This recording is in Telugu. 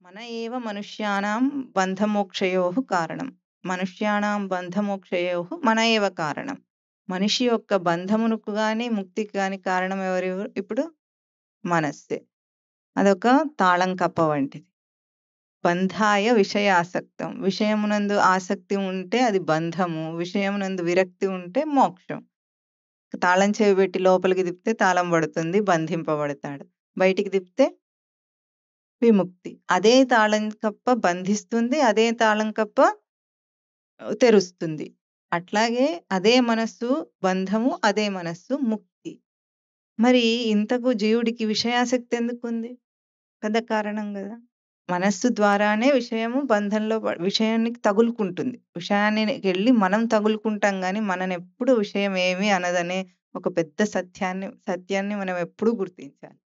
మన ఏవ మనుష్యానాం బంధమోక్షయోః కారణం. మనుష్యానాం బంధమోక్షయోః మన ఏవ కారణం. మనిషి యొక్క బంధమునకు గాని, ముక్తికి గాని కారణం ఎవరు? ఇప్పుడు మనస్సే. అదొక తాళం కప్ప వంటిది. బంధాయ విషయాసక్తం. విషయమునందు ఆసక్తి ఉంటే అది బంధము. విషయమునందు విరక్తి ఉంటే మోక్షం. తాళం చెవి పెట్టి లోపలికి తిప్పితే తాళం పడుతుంది, బంధింపబడతాడు. బయటికి తిప్పితే విముక్తి. అదే తాళం కప్ప బంధిస్తుంది. అదే తాళం కప్ప తెరుస్తుంది. అట్లాగే అదే మనస్సు బంధము, అదే మనస్సు ముక్తి. మరి ఇంతకు జీవుడికి విషయాసక్తి ఎందుకుంది? పెద్ద కారణం గదా! మనస్సు ద్వారానే విషయము బంధంలో విషయానికి తగులుకుంటుంది. విషయానికెళ్ళి మనం తగులుకుంటాం గానీ, మననెప్పుడు విషయం ఏమి అనదనే ఒక పెద్ద సత్యాన్ని మనం ఎప్పుడూ గుర్తించాలి.